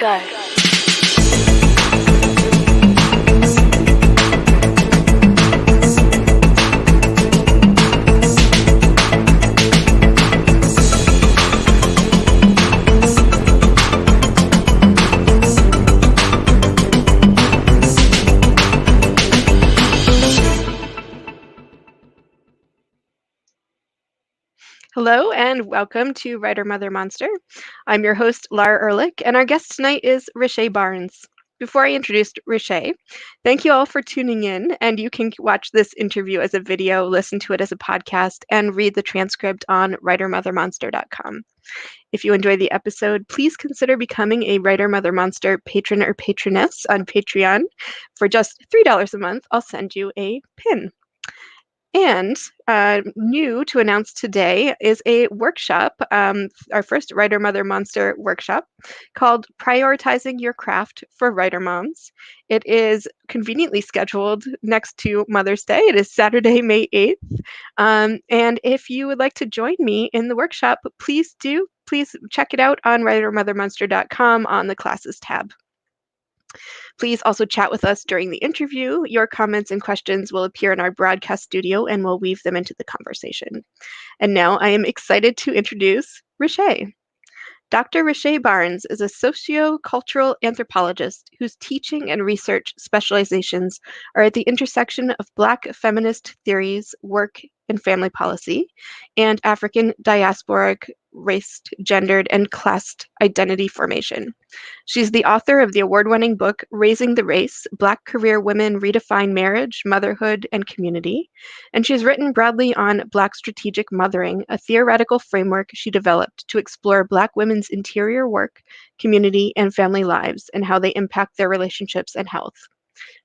Go. Hello and welcome to Writer Mother Monster. I'm your host, Lara Ehrlich, and our guest tonight is Riché Barnes. Before I introduce Riché, thank you all for tuning in, and you can watch this interview as a video, listen to it as a podcast, and read the transcript on writermothermonster.com. If you enjoy the episode, please consider becoming a Writer Mother Monster patron or patroness on Patreon. For just $3 a month, I'll send you a pin. And new to announce today is a workshop, our first Writer Mother Monster workshop called Prioritizing Your Craft for Writer Moms. It is conveniently scheduled next to Mother's Day. It is Saturday, May 8th. And if you would like to join me in the workshop, please do. Please check it out on writermothermonster.com on the classes tab. Please also chat with us during the interview. Your comments and questions will appear in our broadcast studio and we'll weave them into the conversation. And now I am excited to introduce Riché. Dr. Riché Barnes is a sociocultural anthropologist whose teaching and research specializations are at the intersection of Black feminist theories, work and family policy, and African diasporic race, gendered, and classed identity formation. She's the author of the award-winning book, Raising the Race, Black Career Women Redefine Marriage, Motherhood, and Community. And she's written broadly on Black strategic mothering, a theoretical framework she developed to explore Black women's interior work, community, and family lives, and how they impact their relationships and health.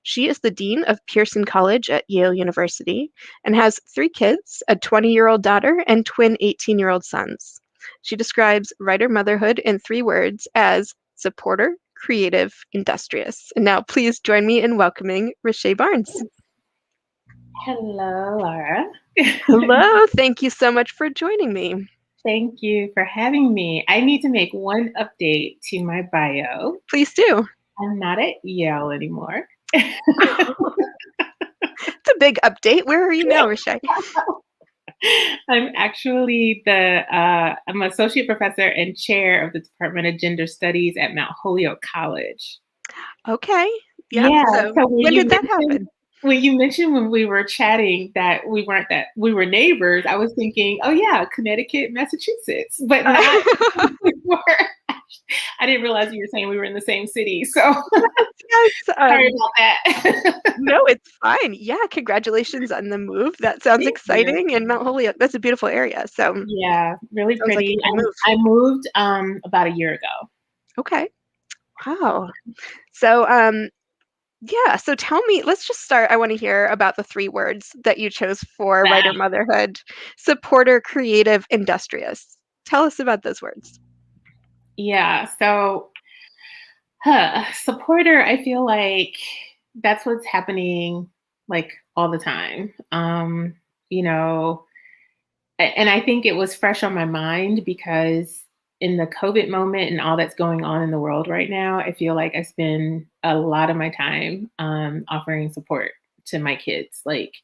She is the Dean of Pierson College at Yale University and has 3 kids, a 20-year-old daughter and twin 18-year-old sons. She describes writer motherhood in 3 words as supporter, creative, industrious. And now please join me in welcoming Riché Barnes. Hello, Lara. Hello, thank you so much for joining me. Thank you for having me. I need to make one update to my bio. Please do. I'm not at Yale anymore. It's a big update. Where are you now, Riché? I'm actually I'm associate professor and chair of the Department of Gender Studies at Mount Holyoke College. Okay. Yep. Yeah. So when did that happen? When you mentioned when we were chatting that we were neighbors, I was thinking, oh yeah, Connecticut, Massachusetts, but not. I didn't realize you were saying we were in the same city. So yes, sorry about that. No, it's fine. Yeah, congratulations on the move. That sounds exciting. And Mount Holyoke, that's a beautiful area. So yeah, really pretty. Like I moved about a year ago. Okay. Wow. So yeah, so tell me, let's just start. I want to hear about the 3 words that you chose for writer motherhood: supporter, creative, industrious. Tell us about those words. Yeah, so supporter, I feel like that's what's happening like all the time. You know, and I think it was fresh on my mind because in the COVID moment and all that's going on in the world right now, I feel like I spend a lot of my time offering support to my kids, like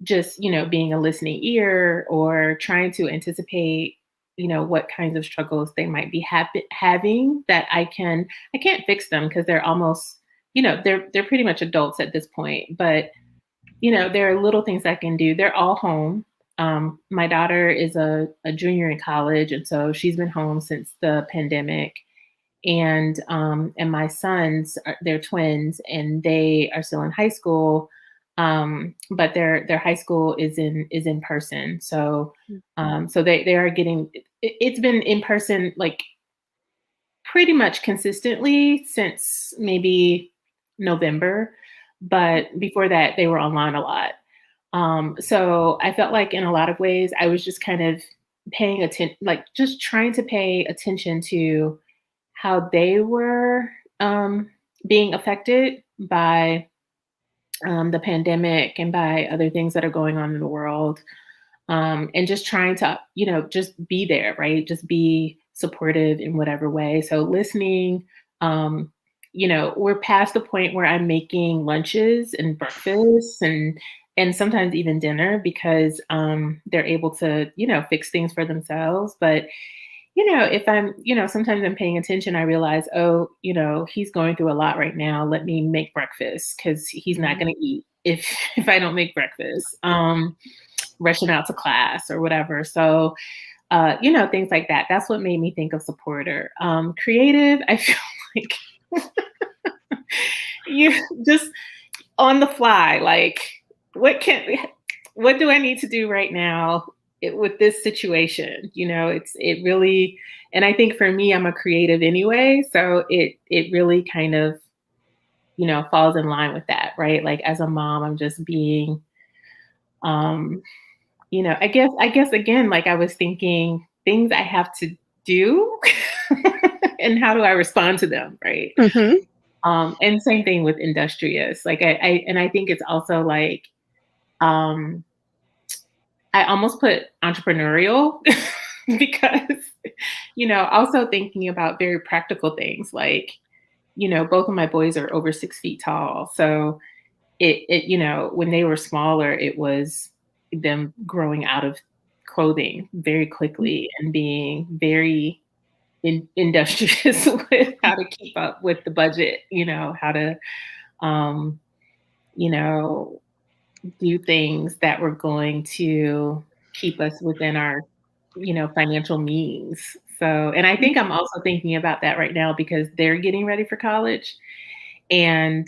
just, being a listening ear or trying to anticipate, what kinds of struggles they might be having that I can't fix them because they're almost, they're pretty much adults at this point, but, there are little things I can do. They're all home. My daughter is a junior in college, and so she's been home since the pandemic. And my sons, they're twins, and they are still in high school, but their high school is in person. So so they are getting. It's been in person like pretty much consistently since maybe November, but before that they were online a lot. So I felt like in a lot of ways, I was just kind of paying attention, like just trying to pay attention to how they were being affected by the pandemic and by other things that are going on in the world. And just trying to, just be there, right? Just be supportive in whatever way. So listening, We're past the point where I'm making lunches and breakfasts and sometimes even dinner because they're able to, fix things for themselves. But if I'm, sometimes I'm paying attention, I realize, oh, he's going through a lot right now. Let me make breakfast because he's not going to eat if if I don't make breakfast. Rushing out to class or whatever. So, things like that. That's what made me think of supporter. Creative, I feel like you just on the fly, like what do I need to do right now with this situation? It really, and I think for me, I'm a creative anyway, so it really kind of falls in line with that, right? Like as a mom, I'm just being, I guess again, like I was thinking things I have to do, and how do I respond to them, right? Mm-hmm. And same thing with industrious. Like I think it's also like um, I almost put entrepreneurial because also thinking about very practical things like both of my boys are over 6 feet tall, so it when they were smaller, it was them growing out of clothing very quickly and being very industrious with how to keep up with the budget, how to um, you know, do things that were going to keep us within our, financial means. So, and I think I'm also thinking about that right now because they're getting ready for college. And,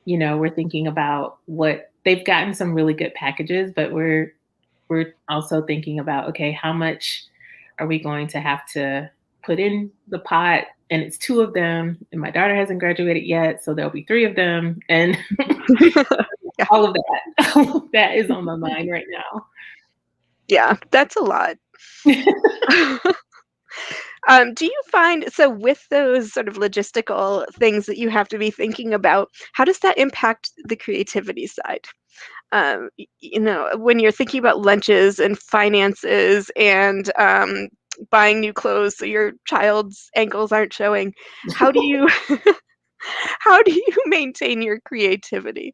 we're thinking about what they've gotten some really good packages, but we're also thinking about, okay, how much are we going to have to put in the pot? And it's two of them, and my daughter hasn't graduated yet, so there'll be three of them, and Yeah. all of that, all of that is on my mind right now. Yeah, that's a lot. Do you find so with those sort of logistical things that you have to be thinking about, how does that impact the creativity side? When you're thinking about lunches and finances and buying new clothes so your child's ankles aren't showing, how do you how do you maintain your creativity?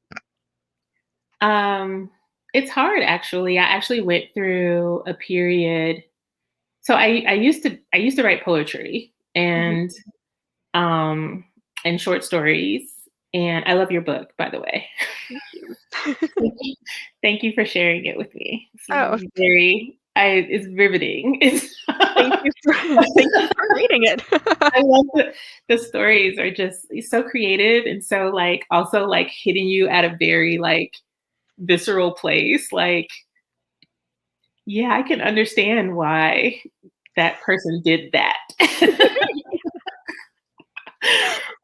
Um, it's hard actually. I actually went through a period. So I used to write poetry Mhm. um and short stories. And I love your book, by the way. Thank you. Thank you for sharing it with me. Oh, It's riveting. thank you for thank you for reading it. I love the stories are just so creative and so like also like hitting you at a very like visceral place. Like, yeah, I can understand why that person did that.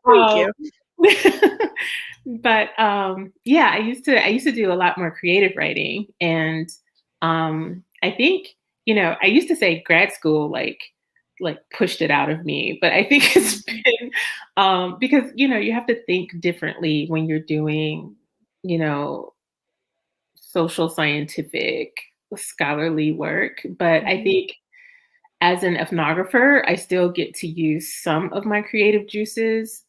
Thank um, you. but yeah, I used to do a lot more creative writing, and I think I used to say grad school like pushed it out of me, but I think it's been because you have to think differently when you're doing you know social scientific scholarly work. But I Mhm. think as an ethnographer, I still get to use some of my creative juices.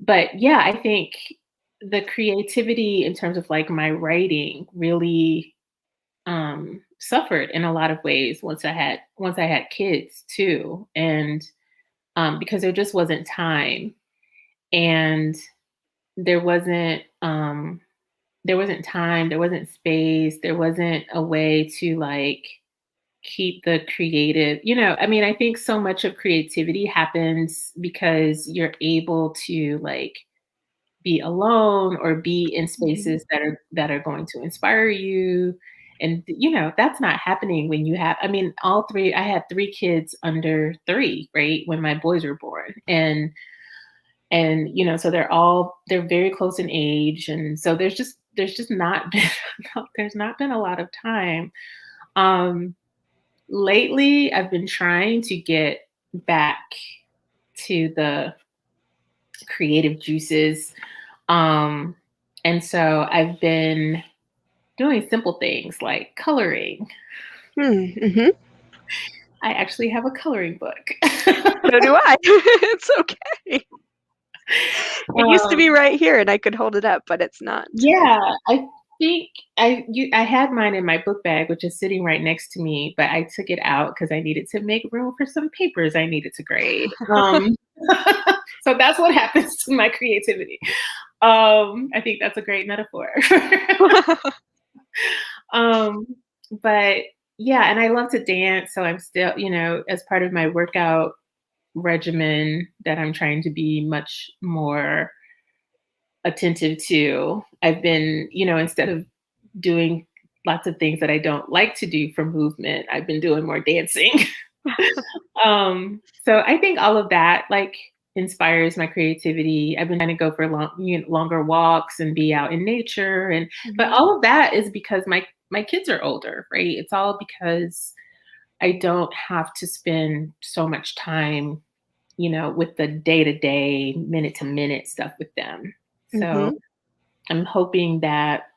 But yeah, I think the creativity in terms of like my writing really suffered in a lot of ways once I had kids too, and because there just wasn't time, and there wasn't there wasn't time, there wasn't space, there wasn't a way to like keep the creative. I mean, I think so much of creativity happens because you're able to like be alone or be in Mhm. spaces that are going to inspire you. And that's not happening when you have, I mean, I had three kids under 3, right, when my boys were born. And so they're very close in age, and so there's just not been there's not been a lot of time. um Lately, I've been trying to get back to the creative juices. Um, and so I've been doing simple things like coloring. Mm, mhm. I actually have a coloring book. So do I. It's okay. It used to be Um, right here and I could hold it up, but it's not today. yeah, I think I had mine in my book bag, which is sitting right next to me, but I took it out because I needed to make room for some papers I needed to grade. So that's what happens to my creativity. I think that's a great metaphor. um, but yeah, and I love to dance, so I'm still, as part of my workout regimen that I'm trying to be much more attentive to. I've been, instead of doing lots of things that I don't like to do for movement, I've been doing more dancing. So I think all of that like inspires my creativity. I've been trying to go for longer walks and be out in nature, but Mhm. all of that is because my kids are older, right? It's all because I don't have to spend so much time, with the day to day, minute to minute stuff with them. So Mhm. I'm hoping that,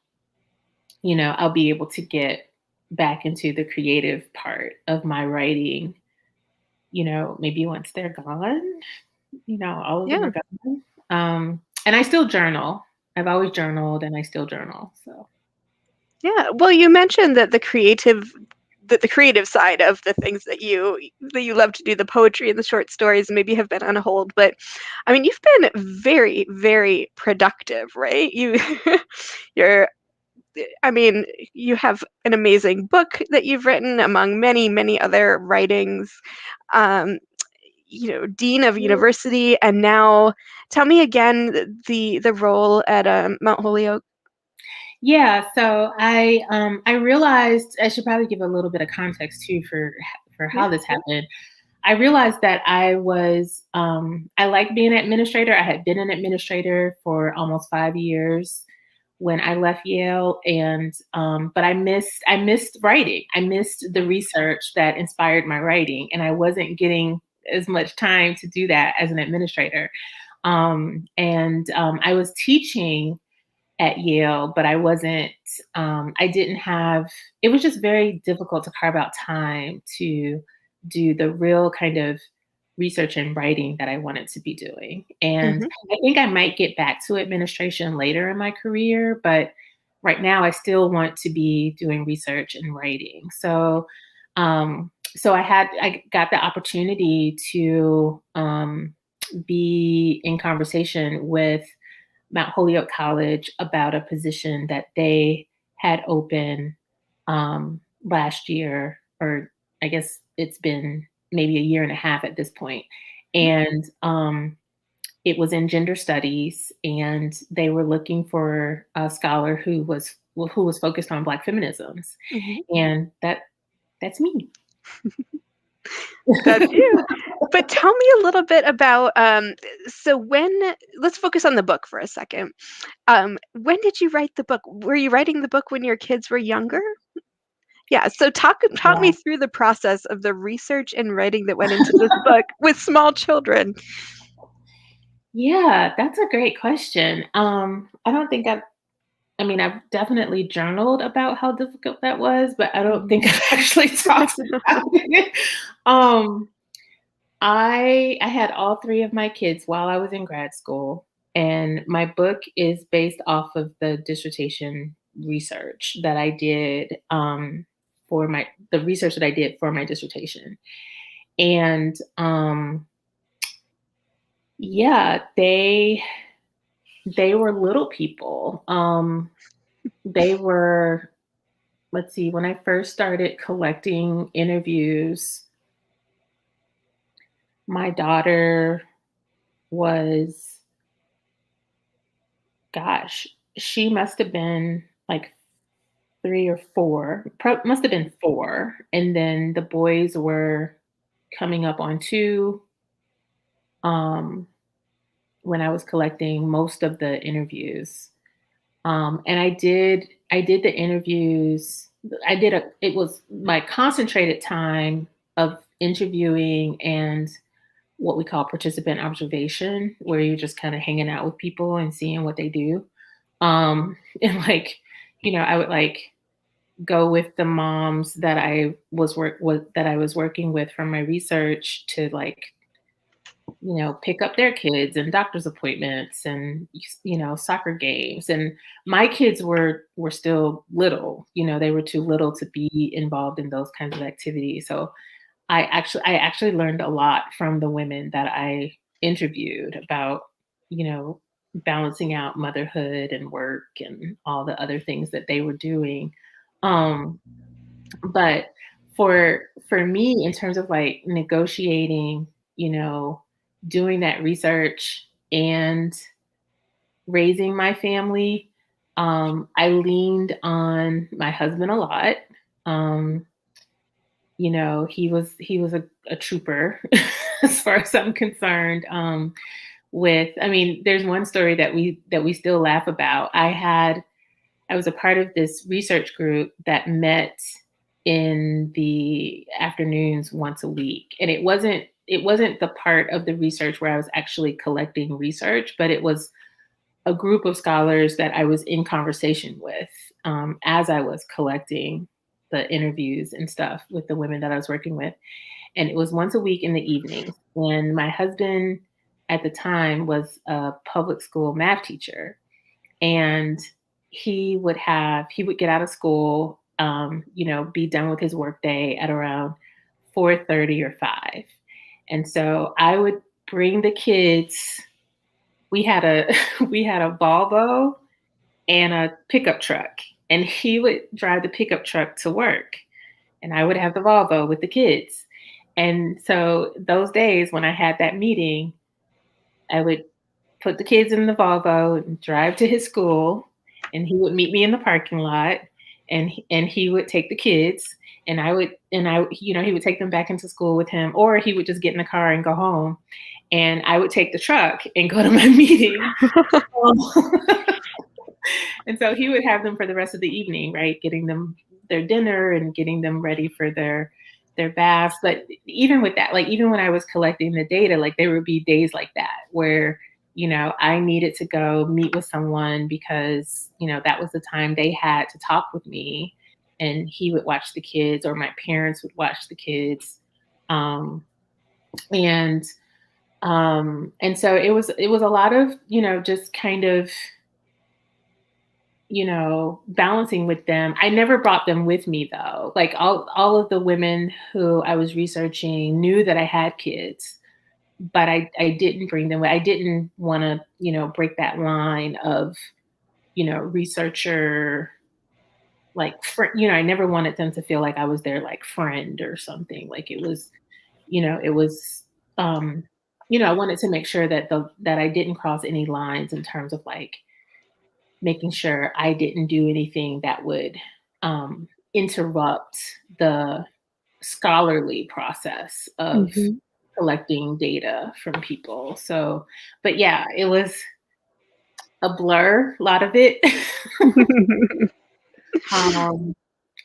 I'll be able to get back into the creative part of my writing, maybe once they're gone, all of them Yeah. are gone. And I still journal. I've always journaled and I still journal. So Yeah. Well, you mentioned that the creative side of the things that you love to do, the poetry and the short stories maybe have been on hold, but I mean, you've been very, very productive, right? You're I mean, you have an amazing book that you've written among many, many other writings. Um, Dean of University, and now tell me again the role at Mount Holyoke. yeah, so I realized I should probably give a little bit of context too for Yeah, how this yeah. happened. I realized that I like being an administrator. I had been an administrator for almost 5 years when I left Yale, and but I missed writing. I missed the research that inspired my writing, and I wasn't getting as much time to do that as an administrator. And I was teaching at Yale, but I wasn't, I didn't have, it was just very difficult to carve out time to do the real kind of research and writing that I wanted to be doing. And Mhm, I think I might get back to administration later in my career, but right now I still want to be doing research and writing. So I got the opportunity to be in conversation with Mount Holyoke College about a position that they had open last year, or I guess it's been maybe a year and a half at this point. mhm, And it was in gender studies, and they were looking for a scholar who was focused on Black feminisms, mhm. and that's me. That's you. But tell me a little bit about, so let's focus on the book for a second. When did you write the book? Were you writing the book when your kids were younger? Yeah, so talk me Yeah. through the process of the research and writing that went into this book with small children. Yeah, that's a great question. I don't think I mean, I've definitely journaled about how difficult that was, but I don't Mhm. think I've actually talked about it. Um, I had all three of my kids while I was in grad school, and my book is based off of the dissertation research that I did for the research that I did for my dissertation. And yeah, they were little people. They were, let's see, when I first started collecting interviews, my daughter was, gosh, she must have been like 3 or 4, must have been 4. And then the boys were coming up on 2 um, when I was collecting most of the interviews. And I did the interviews. It was my concentrated time of interviewing and what we call participant observation, where you're just kind of hanging out with people and seeing what they do. And like, I would like go with the moms that I was working with from my research to like, pick up their kids and doctor's appointments and soccer games. And my kids were still little. They were too little to be involved in those kinds of activities. So I actually learned a lot from the women that I interviewed about, balancing out motherhood and work and all the other things that they were doing. Um, but for me, in terms of like negotiating, doing that research and raising my family, I leaned on my husband a lot. Um, he was a trooper as far as I'm concerned. I mean, there's one story that we still laugh about. I was a part of this research group that met in the afternoons once a week. And it wasn't the part of the research where I was actually collecting research, but it was a group of scholars that I was in conversation with as I was collecting the interviews and stuff with the women that I was working with. And it was once a week in the evening. And my husband at the time was a public school math teacher. And he would get out of school, be done with his workday at around 4:30 or 5. And so I would bring the kids. We had a we had a Volvo and a pickup truck, and he would drive the pickup truck to work, and I would have the Volvo with the kids. And so those days when I had that meeting, I would put the kids in the Volvo and drive to his school, and he would meet me in the parking lot, and he would take the kids, and he would take them back into school with him, or he would just get in the car and go home, and I would take the truck and go to my meeting. And so he would have them for the rest of the evening, right? Getting them their dinner and getting them ready for their baths. But even with that, like even when I was collecting the data, like there would be days like that where, I needed to go meet with someone because, that was the time they had to talk with me, and he would watch the kids or my parents would watch the kids. And so it was a lot of, just kind of, balancing with them. I never brought them with me though. Like all of the women who I was researching knew that I had kids, but I didn't bring them with. I didn't want to, break that line of, researcher, like, I never wanted them to feel like I was their like friend or something. Like it was, I wanted to make sure that I didn't cross any lines in terms of like, making sure I didn't do anything that would interrupt the scholarly process of Mhm. collecting data from people. So, but yeah, it was a blur, a lot of it. um,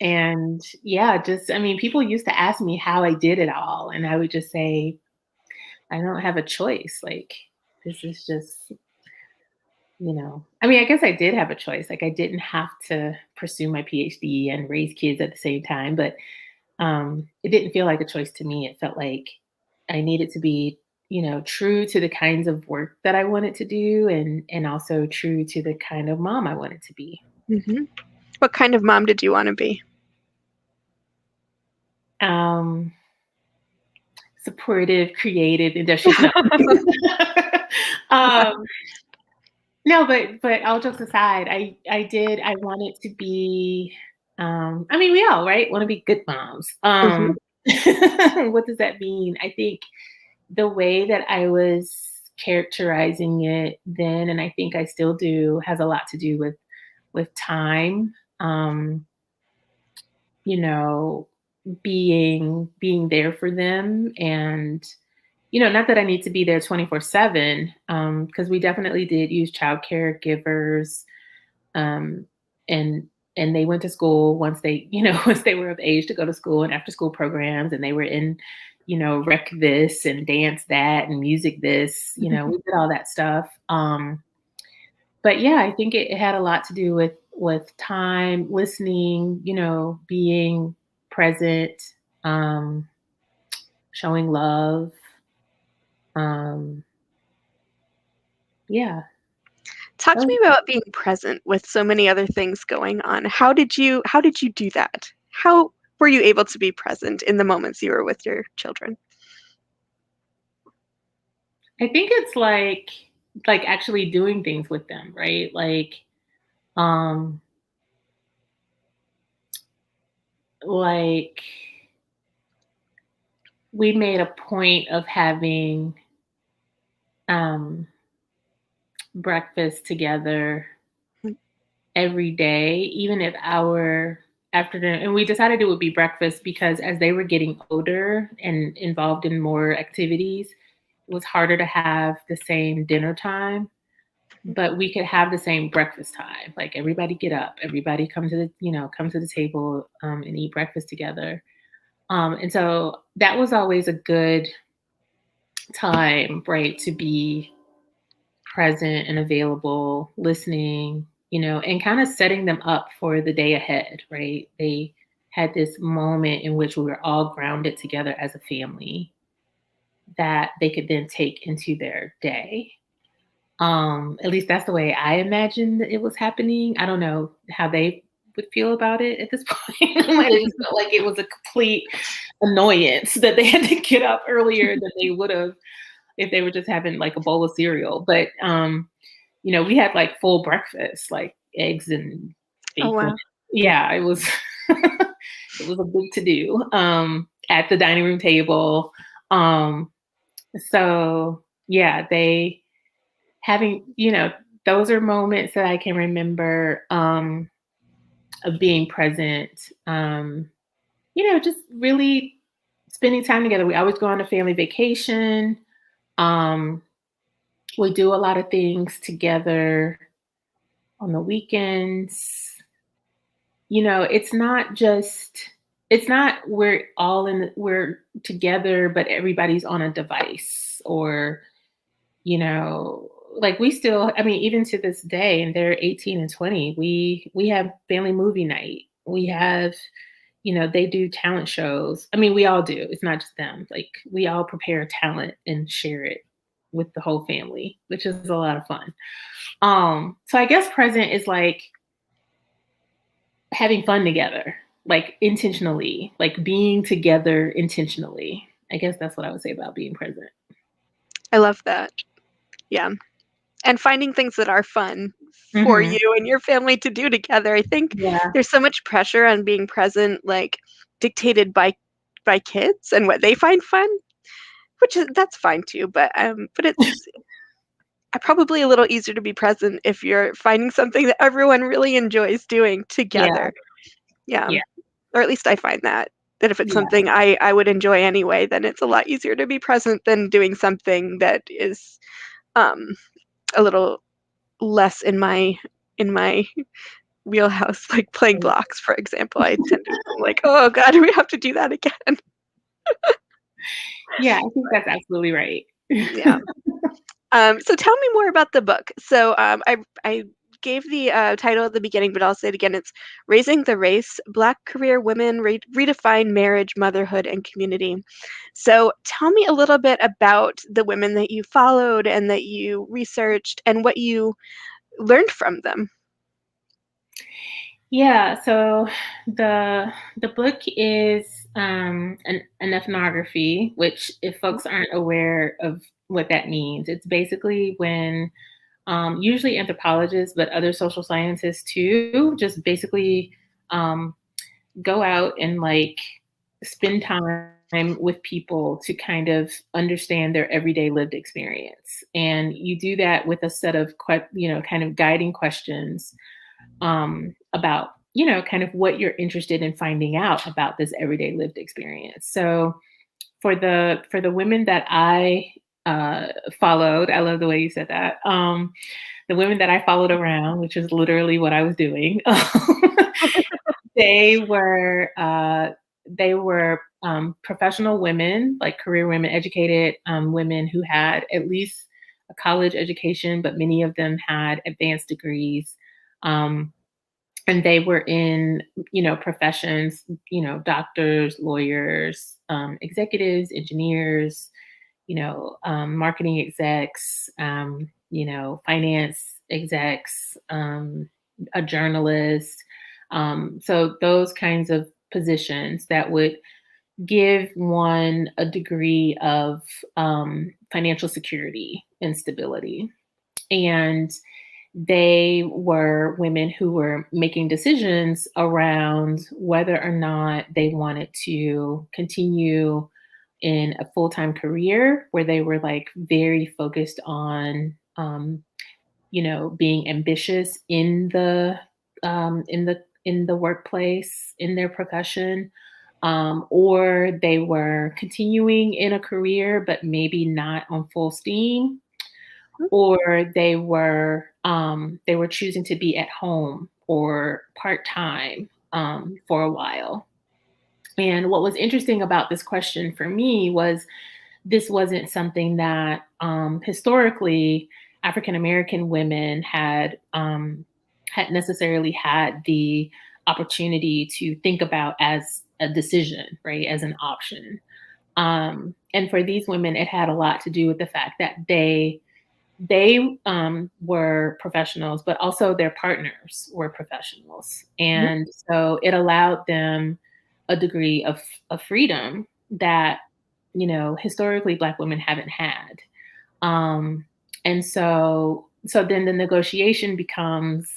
and yeah, I mean, people used to ask me how I did it all, and I would just say, I don't have a choice. Like, this is just I mean, I guess I did have a choice. Like I didn't have to pursue my PhD and raise kids at the same time, but it didn't feel like a choice to me. It felt like I needed to be, true to the kinds of work that I wanted to do, and also true to the kind of mom I wanted to be. Mhm. What kind of mom did you want to be? Um, Supportive, creative, industrious. No. um, No, but all jokes aside, I wanted to be, I mean, we all, right, want to be good moms. Mhm. What does that mean? I think the way that I was characterizing it then, and I think I still do, has a lot to do with time. Um, you know, being there for them, and not that I need to be there 24/7, because we definitely did use child caregivers, um, and they went to school once they, once they were of age to go to school, and after school programs, and they were in, rec this and dance that and music this, we did all that stuff. But yeah, I think it had a lot to do with time, listening, being present, showing love. Um, yeah. Talk to Oh, me about being present with so many other things going on. How did you do that? How were you able to be present in the moments you were with your children? I think it's like actually doing things with them, right? Um, like we made a point of having um breakfast together Mm. every day, even if our afternoon, and we decided it would be breakfast because as they were getting older and involved in more activities, it was harder to have the same dinner time, but we could have the same breakfast time. Like everybody get up, everybody come to the table and eat breakfast together. And so that was always a good time, right, to be present and available, listening, and kind of setting them up for the day ahead, right? They had this moment in which we were all grounded together as a family that they could then take into their day. At least that's the way I imagined it was happening. I don't know how they would feel about it at this point. It might have just felt like it was a complete annoyance that they had to get up earlier than they would have if they were just having like a bowl of cereal. But we had like full breakfast, like eggs and Oh, bacon. wow. Yeah, it was it was a big to do at the dining room table. So yeah, they having, those are moments that I can remember of being present. Just really spending time together. We always go on a family vacation. Um, we do a lot of things together on the weekends. It's not we're together, but everybody's on a device or, like we still, I mean, even to this day, and they're 18 and 20, we have family movie night. We have, they do talent shows. I mean, we all do. It's not just them. Like we all prepare talent and share it with the whole family, which is a lot of fun. So I guess present is like having fun together, like intentionally, like being together intentionally. I guess that's what I would say about being present. I love that. Yeah. And finding things that are fun for Hmm. you and your family to do together. I think Yeah. there's so much pressure on being present, like dictated by kids and what they find fun, which is that's fine too, but it's probably a little easier to be present if you're finding something that everyone really enjoys doing Yeah. together. Yeah. Yeah. Or at least I find that if it's Yeah. something I would enjoy anyway, then it's a lot easier to be present than doing something that is um a little less in my wheelhouse, like playing blocks, for example. I tend to I'm like, "Oh god, we have to do that again." Yeah. I think that's absolutely right. Yeah. So tell me more about the book. So, I gave the, title at the beginning, but I'll say it again. It's Raising the Race: Black Career Women Redefine Marriage, Motherhood, and Community. So tell me a little bit about the women that you followed and that you researched and what you learned from them. Yeah, so the book is an ethnography, which if folks aren't aware of what that means, it's basically when usually anthropologists, but other social scientists too, just basically um, go out and like spend time with people to kind of understand their everyday lived experience. And you do that with a set of kind of guiding questions about kind of what you're interested in finding out about this everyday lived experience. So for the women that I followed, I love the way you said that. The women that I followed around, which is literally what I was doing, they were professional women, like career women, educated women who had at least a college education, but many of them had advanced degrees. Um, And they were in, professions, doctors, lawyers, executives, engineers, marketing execs, finance execs, a journalist. So those kinds of positions that would give one a degree of financial security and stability. And they were women who were making decisions around whether or not they wanted to continue in a full-time career where they were like very focused on being ambitious in the workplace, in their profession, or they were continuing in a career but maybe not on full steam, or they were choosing to be at home or part-time for a while. And what was interesting about this question for me was this wasn't something that historically African American women had necessarily had the opportunity to think about as a decision, right, as an option. And for these women, it had a lot to do with the fact that they were professionals, but also their partners were professionals. And so it allowed them a degree of freedom that, historically Black women haven't had. And so then the negotiation becomes,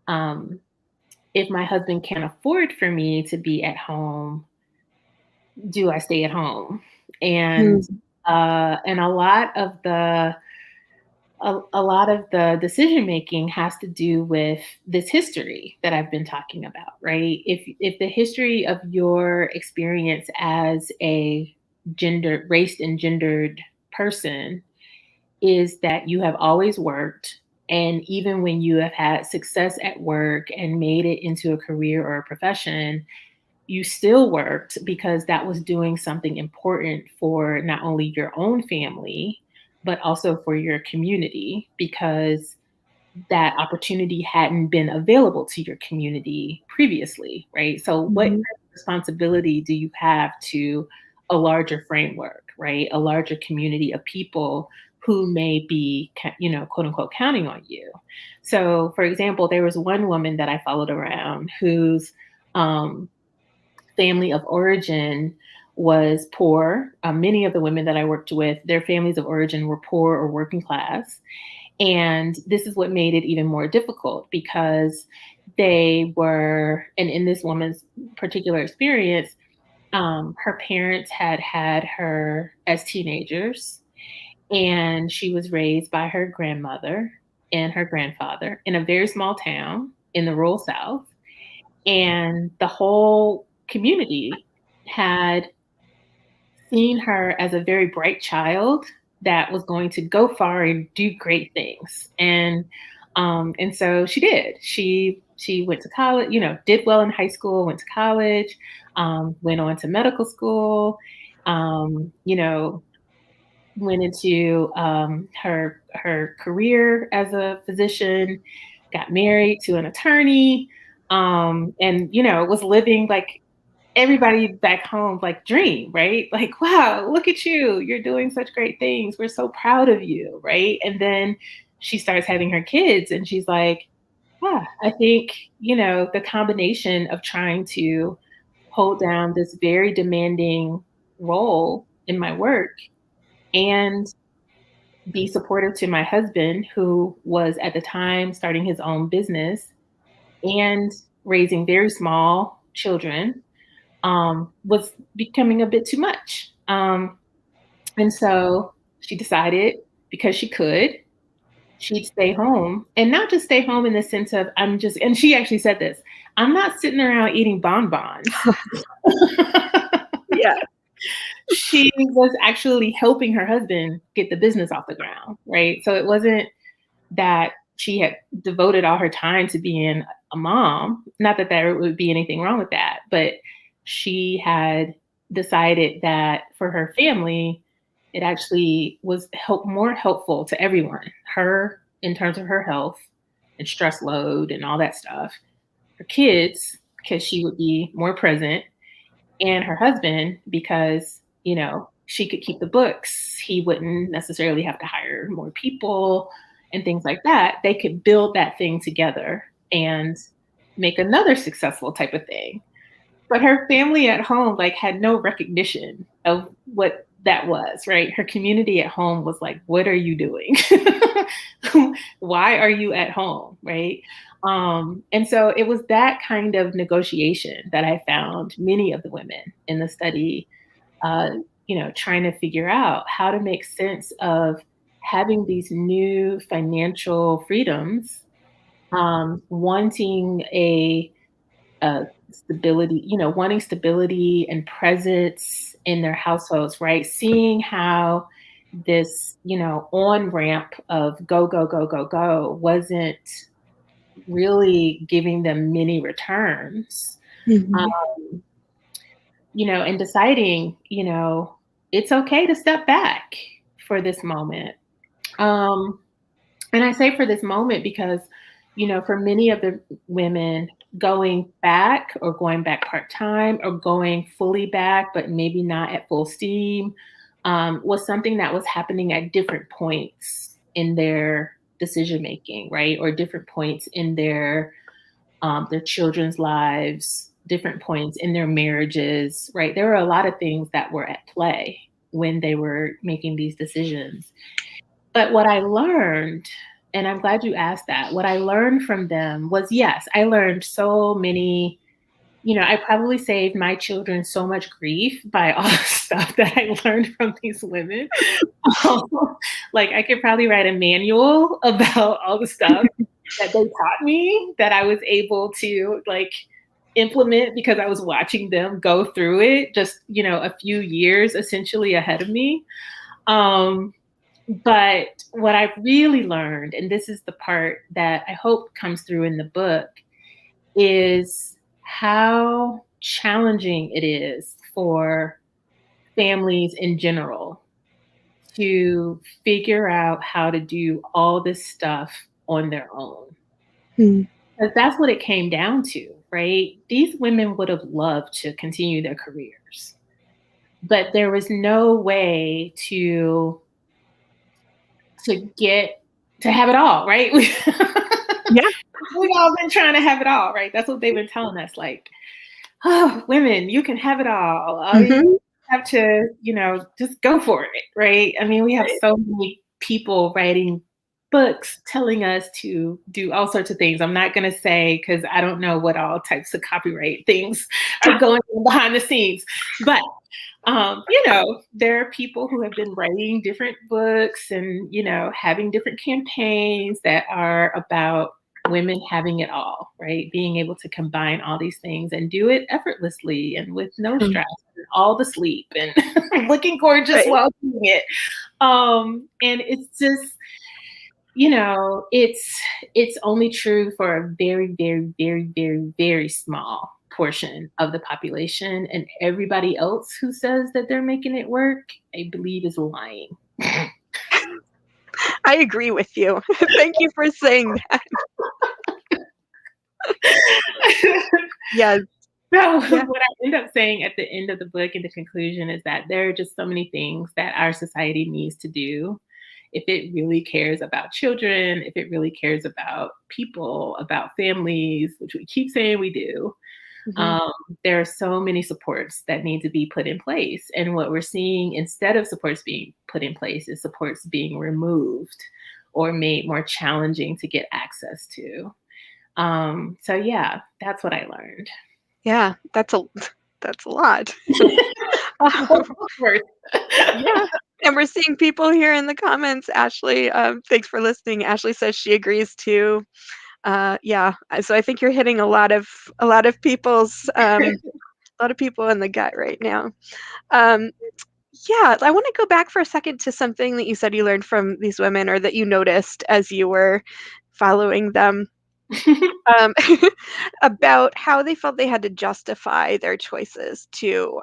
if my husband can't afford for me to be at home, do I stay at home? And and a lot of the decision making has to do with this history that I've been talking about, right? If the history of your experience as a raced and gendered person is that you have always worked, and even when you have had success at work and made it into a career or a profession, you still worked because that was doing something important for not only your own family, but also for your community, because that opportunity hadn't been available to your community previously, right? So what kind of responsibility do you have to a larger framework, right? A larger community of people who may be, quote unquote, counting on you. So for example, there was one woman that I followed around whose family of origin was poor. Many of the women that I worked with, their families of origin were poor or working class. And this is what made it even more difficult because they were, and in this woman's particular experience, her parents had had her as teenagers, and she was raised by her grandmother and her grandfather in a very small town in the rural South. And the whole community had seen her as a very bright child that was going to go far and do great things. And so she did. She went to college, did well in high school, went to college, went on to medical school, went into her career as a physician, got married to an attorney, and was living like everybody back home like dream, right? Like, wow, look at you. You're doing such great things. We're so proud of you, right? And then she starts having her kids and she's like, yeah, I think, the combination of trying to hold down this very demanding role in my work and be supportive to my husband, who was at the time starting his own business and raising very small children, was becoming a bit too much. And so she decided, because she could, she'd stay home, and not just stay home in the sense of and she actually said this, I'm not sitting around eating bonbons. Yeah. She was actually helping her husband get the business off the ground, right? So it wasn't that she had devoted all her time to being a mom. Not that there would be anything wrong with that, but she had decided that for her family, it actually was more helpful to everyone, her in terms of her health and stress load and all that stuff, her kids because she would be more present, and her husband because, she could keep the books. He wouldn't necessarily have to hire more people and things like that. They could build that thing together and make another successful type of thing. But her family at home like had no recognition of what that was, right? Her community at home was like, what are you doing? Why are you at home? Right. And so it was that kind of negotiation that I found many of the women in the study, trying to figure out how to make sense of having these new financial freedoms, wanting stability, wanting stability and presence in their households, right? Seeing how this, on ramp of go, go, go, go, go wasn't really giving them many returns. Mhm. Um, and deciding, it's okay to step back for this moment. Um, and I say for this moment because, for many of the women, going back or going back part-time or going fully back, but maybe not at full steam, was something that was happening at different points in their decision making, right? Or different points in their children's lives, different points in their marriages, right? There were a lot of things that were at play when they were making these decisions. But what I learned, and I'm glad you asked that, what I learned from them was, yes, I learned so many, I probably saved my children so much grief by all the stuff that I learned from these women. Like I could probably write a manual about all the stuff that they taught me that I was able to like implement because I was watching them go through it just, a few years essentially ahead of me. But what I've really learned, and this is the part that I hope comes through in the book, is how challenging it is for families in general to figure out how to do all this stuff on their own. Mm. Because that's what it came down to, right? These women would have loved to continue their careers, but there was no way to get to have it all, right? Yeah. We've all been trying to have it all, right? That's what they've been telling us. Like, oh, women, you can have it all. All you Mhm. have to, just go for it, right? I mean, we have Right. so many people writing books telling us to do all sorts of things. I'm not going to say because I don't know what all types of copyright things are going on behind the scenes, but there are people who have been writing different books and, having different campaigns that are about women having it all, right? Being able to combine all these things and do it effortlessly and with no Mm. stress and all the sleep and looking gorgeous Right. while doing it. And it's just, it's only true for a very, very, very, very, very small portion of the population, and everybody else who says that they're making it work, I believe, is lying. I agree with you. Thank you for saying that. Yes. So Yeah. what I end up saying at the end of the book in the conclusion is that there are just so many things that our society needs to do if it really cares about children, if it really cares about people, about families, which we keep saying we do. Mhm. Um, there are so many supports that need to be put in place. And what we're seeing instead of supports being put in place is supports being removed or made more challenging to get access to. So yeah, that's what I learned. Yeah, that's a lot. Well, Um, worth. yeah, and we're seeing people here in the comments. Ashley, thanks for listening. Ashley says she agrees too. Yeah, so I think you're hitting a lot of people in the gut right now. Um, yeah, I want to go back for a second to something that you said you learned from these women or that you noticed as you were following them. um, about how they felt they had to justify their choices to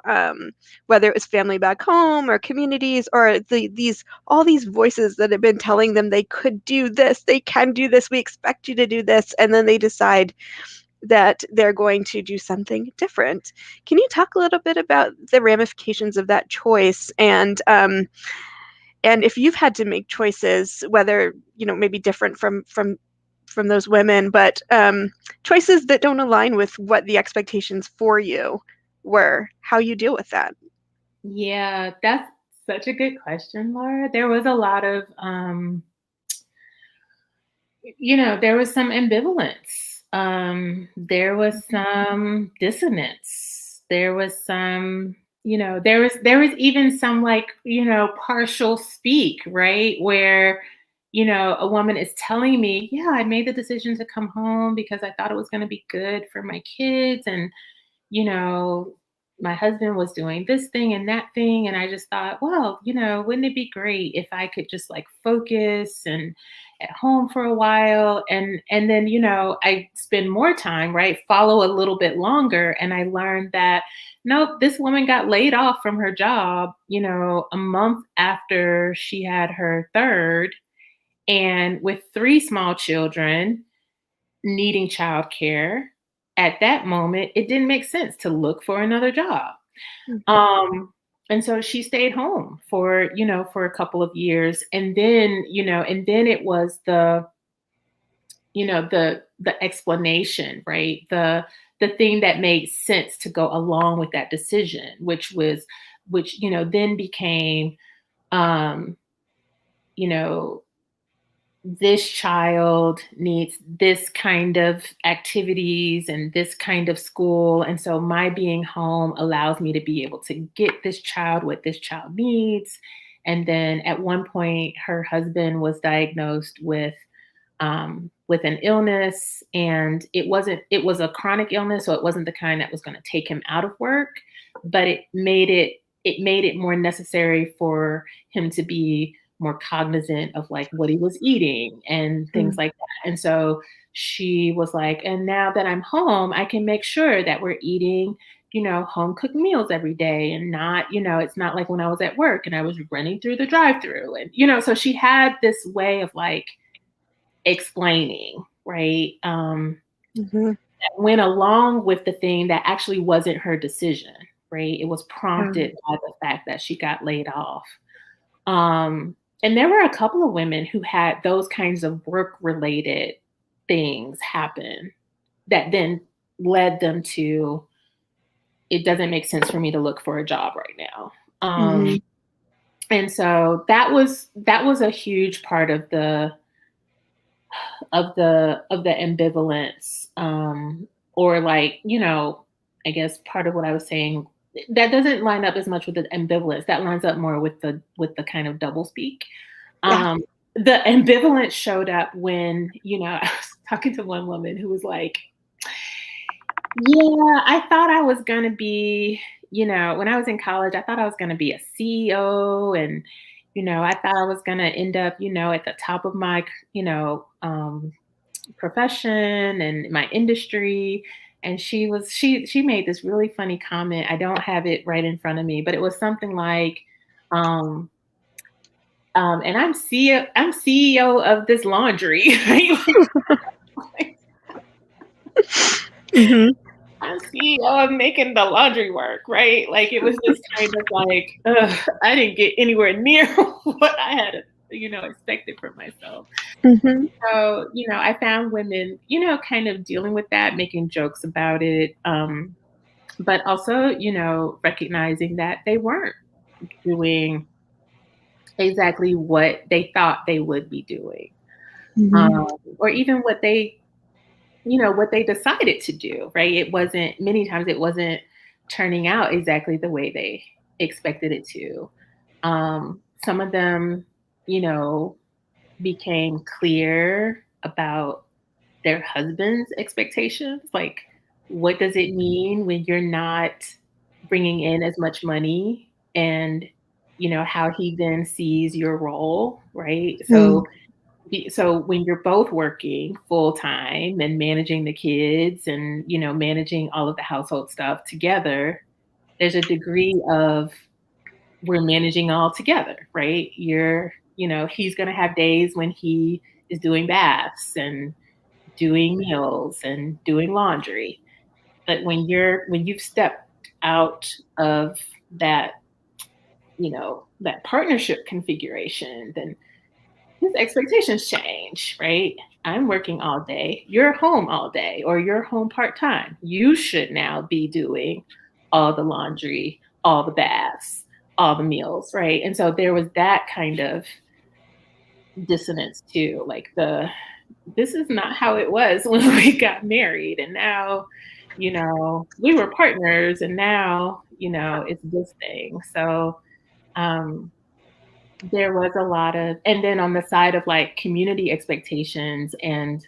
whether it was family back home or communities or these all these voices that have been telling them they could do this, they can do this, we expect you to do this, and then they decide that they're going to do something different. Can you talk a little bit about the ramifications of that choice, and if you've had to make choices, whether maybe different from those women, but choices that don't align with what the expectations for you were, how you deal with that? Yeah, that's such a good question, Laura. There was a lot of, there was some ambivalence. There was some dissonance. There was some, there was even some like, partial speak, right? Where, a woman is telling me, yeah, I made the decision to come home because I thought it was going to be good for my kids. And you know, my husband was doing this thing and that thing. And I just thought, well, wouldn't it be great if I could just like focus and at home for a while and then, I spend more time, right? Follow a little bit longer. And I learned that nope, this woman got laid off from her job, a month after she had her third, and with 3 small children needing childcare. At that moment, it didn't make sense to look for another job. Mhm. And so she stayed home for a couple of years. And then, it was the explanation, right? The thing that made sense to go along with that decision, which, then became, um, you know, this child needs this kind of activities and this kind of school. And so my being home allows me to be able to get this child what this child needs. And then at one point, her husband was diagnosed with an illness, and it was a chronic illness. So it wasn't the kind that was going to take him out of work, but it made it more necessary for him to be more cognizant of like what he was eating and things like that. And so she was like, and now that I'm home, I can make sure that we're eating, home cooked meals every day, and not, it's not like when I was at work and I was running through the drive-through. And, so she had this way of like explaining, right? Mhm. That went along with the thing that actually wasn't her decision, right? It was prompted by the fact that she got laid off. And there were a couple of women who had those kinds of work related things happen that then led them to, it doesn't make sense for me to look for a job right now. Mhm. And so that was a huge part of the ambivalence, or like, I guess part of what I was saying that doesn't line up as much with the ambivalence. That lines up more with the kind of double speak. Yeah. The ambivalence showed up when, I was talking to one woman who was like, yeah, I thought I was going to be, when I was in college, I thought I was going to be a CEO, and, I thought I was going to end up, at the top of my, profession and my industry. And she made this really funny comment. I don't have it right in front of me, but it was something like, um, and I'm CEO of this laundry. Right? Mhm. I'm CEO of making the laundry work, right? Like it was just kind of like, I didn't get anywhere near what I had, expected for myself. Mhm. So, I found women, kind of dealing with that, making jokes about it, but also, recognizing that they weren't doing exactly what they thought they would be doing, Mhm. or even what they decided to do, right? Many times it wasn't turning out exactly the way they expected it to. Some of them, you know, became clear about their husband's expectations. Like, what does it mean when you're not bringing in as much money? And, how he then sees your role, right? Mm. So when you're both working full time and managing the kids and, managing all of the household stuff together, there's a degree of we're managing all together, right? He's going to have days when he is doing baths and doing meals and doing laundry. But when you've stepped out of that, that partnership configuration, then his expectations change, right? I'm working all day, you're home all day, or you're home part-time. You should now be doing all the laundry, all the baths, all the meals, right? And so there was that kind of dissonance too, like this is not how it was when we got married, and now, we were partners, and now, it's this thing. So there was a lot of, and then on the side of like community expectations and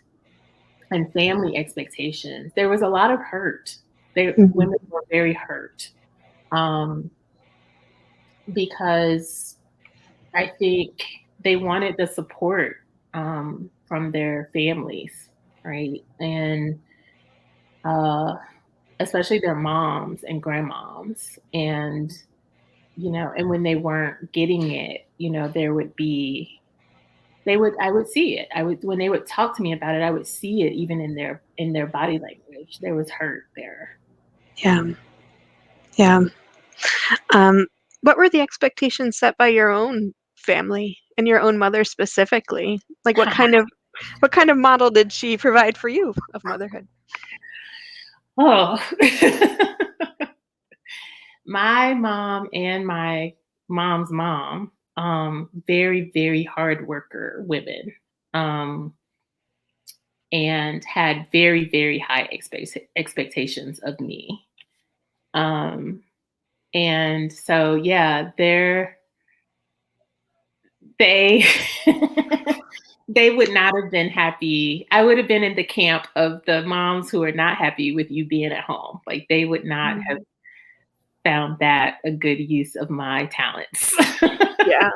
family expectations, there was a lot of hurt. Women were very hurt, because I think they wanted the support from their families, right? And especially their moms and grandmoms. And, and when they weren't getting it, there would be, I would see it. When they would talk to me about it, I would see it even in their body language. There was hurt there. Yeah. Yeah. What were the expectations set by your own family and your own mother specifically? Like what kind of model did she provide for you of motherhood? Oh, my mom and my mom's mom, very, very hard worker women, and had very, very high expectations of me. And so, yeah, they they would not have been happy. I would have been in the camp of the moms who are not happy with you being at home. Like they would not have found that a good use of my talents. Yeah.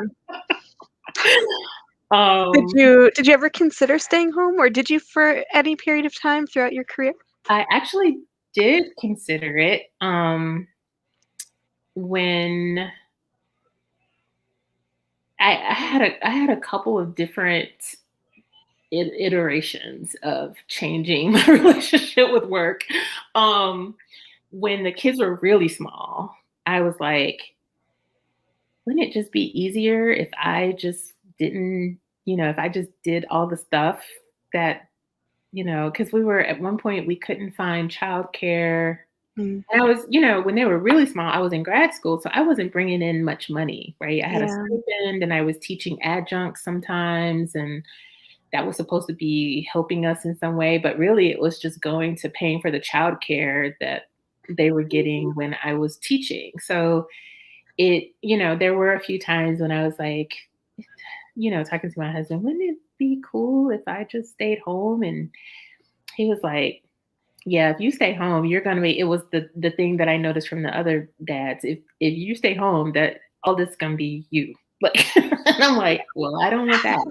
Did you ever consider staying home, or did you for any period of time throughout your career? I actually did consider it when I had a couple of different iterations of changing my relationship with work. When the kids were really small, I was like, wouldn't it just be easier if I just didn't, if I just did all the stuff that, because we were at one point, we couldn't find childcare. And I was, when they were really small, I was in grad school, so I wasn't bringing in much money, right? I had a stipend and I was teaching adjuncts sometimes, and that was supposed to be helping us in some way, but really it was just going to paying for the childcare that they were getting when I was teaching. So there were a few times when I was like, talking to my husband, wouldn't it be cool if I just stayed home? And he was like, yeah, if you stay home, you're going to be, it was the thing that I noticed from the other dads. If you stay home, that all this is going to be you. Like, and I'm like, well, I don't want that.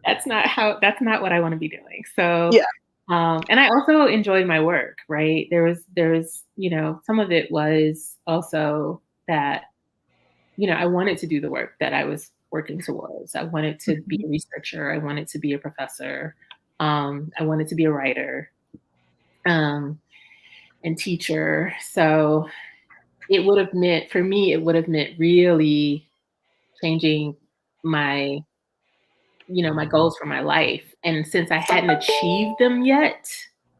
That's not what I want to be doing. So, yeah. And I also enjoyed my work, right? There was, some of it was also that, I wanted to do the work that I was working towards. I wanted to be a researcher. I wanted to be a professor. I wanted to be a writer, and teacher. So it would have meant, for me, really changing my, my goals for my life. And since I hadn't achieved them yet,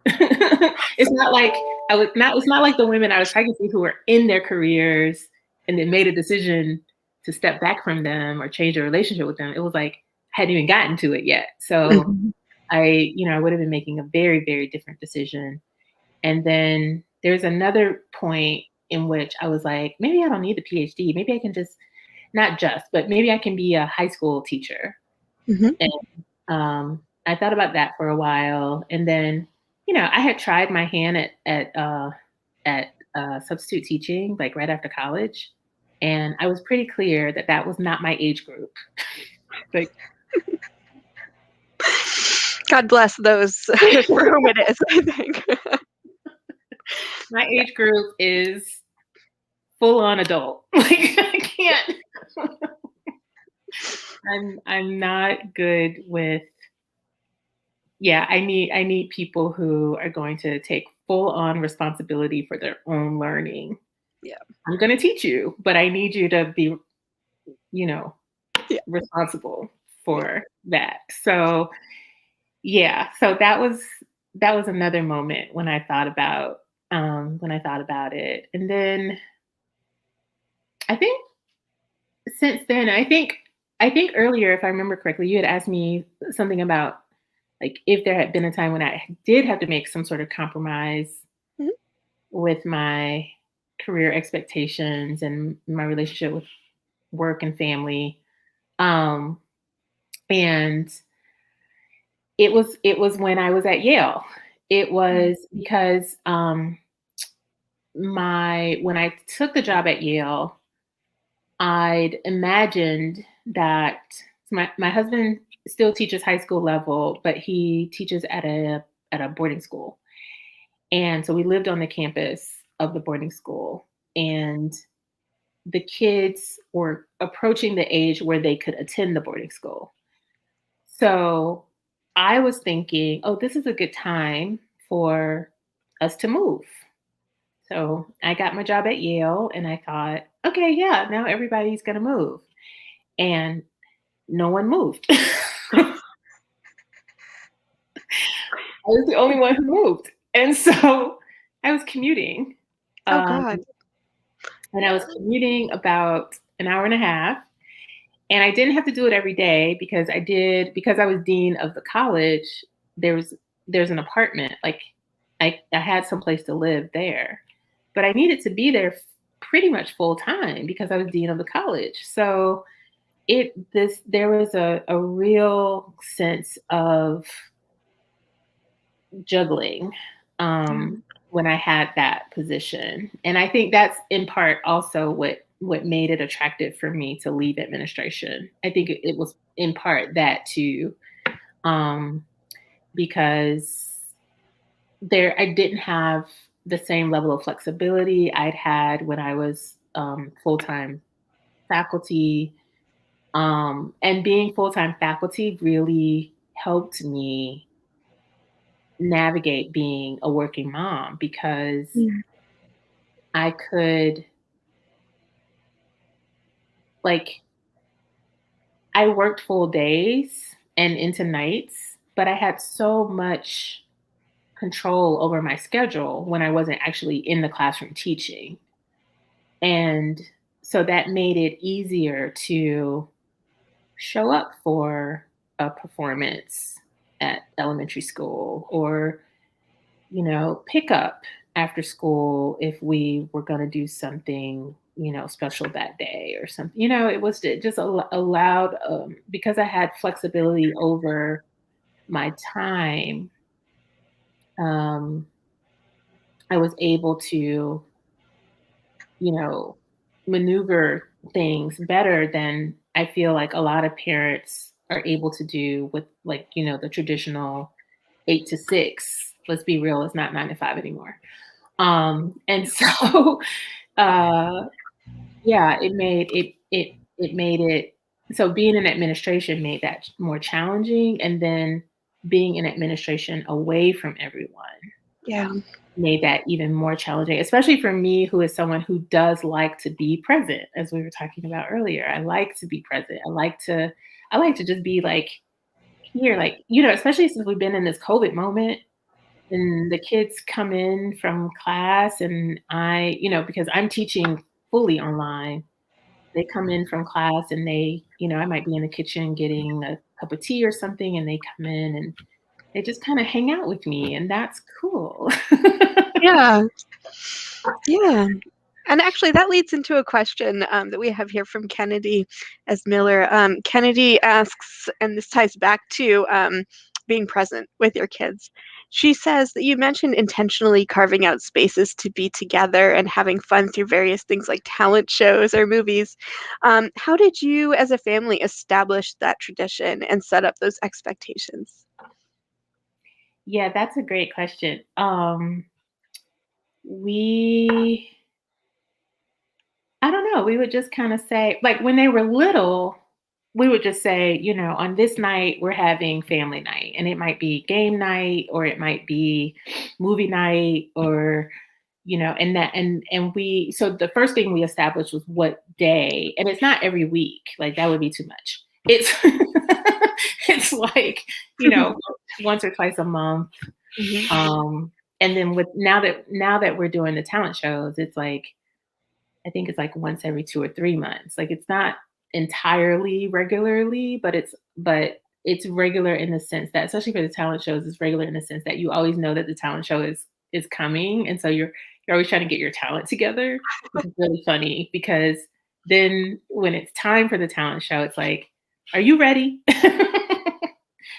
it's not like it's not like the women I was talking to who were in their careers and then made a decision to step back from them or change their relationship with them. It was like, I hadn't even gotten to it yet. So I would have been making a very, very different decision. And then there's another point in which I was like, maybe I don't need the PhD. Maybe I can but maybe I can be a high school teacher. And I thought about that for a while. And then, I had tried my hand at substitute teaching, like right after college. And I was pretty clear that that was not my age group. Like, God bless those for whom it is, I think. My age group is full on adult. Like, I can't. I'm not good with Yeah, I need people who are going to take full on responsibility for their own learning. Yeah. I'm going to teach you, but I need you to be, you know, Yeah. responsible Yeah. for that. So, yeah, so that was another moment when I thought about it. And then I think since then, I think earlier, if I remember correctly, you had asked me something about like if there had been a time when I did have to make some sort of compromise Mhm. with my career expectations and my relationship with work and family. Um, and it was when I was at Yale. It Mm. was because my when I took the job at Yale, I'd imagined that my husband still teaches high school level, but he teaches at a boarding school. And so we lived on the campus of the boarding school, and the kids were approaching the age where they could attend the boarding school. So I was thinking, oh, this is a good time for us to move. So I got my job at Yale and I thought, okay, yeah, now everybody's going to move. And no one moved. I was the only one who moved. And so I was commuting. Oh Um, God. and I was commuting about an hour and a half. And I didn't have to do it every day because I was dean of the college, there was there's an apartment. Like I had some place to live there. But I needed to be there pretty much full time because I was dean of the college. So there was a real sense of juggling um, Yeah. when I had that position. And I think that's in part also what made it attractive for me to leave administration. I think it was in part that too, um, because there I didn't have the same level of flexibility I'd had when I was full time faculty. And being full time faculty really helped me navigate being a working mom because Mm. I could like I worked full days and into nights, but I had so much control over my schedule when I wasn't actually in the classroom teaching. And so that made it easier to show up for a performance at elementary school or pick up after school if we were going to do something, special that day or something. It just allowed, because I had flexibility over my time, um, I was able to, you know, maneuver things better than I feel like a lot of parents are able to do with like, the traditional 8 to 6. Let's be real, it's not 9 to 5 anymore. And so, uh, yeah, it made it so being in administration made that more challenging, and then being in administration away from everyone Yeah. made that even more challenging, especially for me, who is someone who does like to be present, as we were talking about earlier. I like to be present. I like to just be like here, like, especially since we've been in this COVID moment and the kids come in from class and because I'm teaching fully online, they come in from class and I might be in the kitchen getting a cup of tea or something and they come in and they just kind of hang out with me and that's cool. Yeah. Yeah. And actually, that leads into a question that we have here from Kennedy as Miller. Kennedy asks, and this ties back to being present with your kids. She says that you mentioned intentionally carving out spaces to be together and having fun through various things like talent shows or movies. How did you, as a family, establish that tradition and set up those expectations? Yeah, that's a great question. We I don't know, we would just kind of say like when they were little, we would just say, you know, on this night we're having family night, and it might be game night, or it might be movie night, or you know, and we, so the first thing we established was what day, and it's not every week, like that would be too much. It's it's like, you know, once or twice a month. Mhm. And then with now that we're doing the talent shows, it's like, I think it's like once every 2 or 3 months. Like it's not entirely regularly, but it's regular in the sense that, especially for the talent shows, it's regular in the sense that you always know that the talent show is coming, and so you're always trying to get your talent together, which is really funny because then when it's time for the talent show, it's like, are you ready?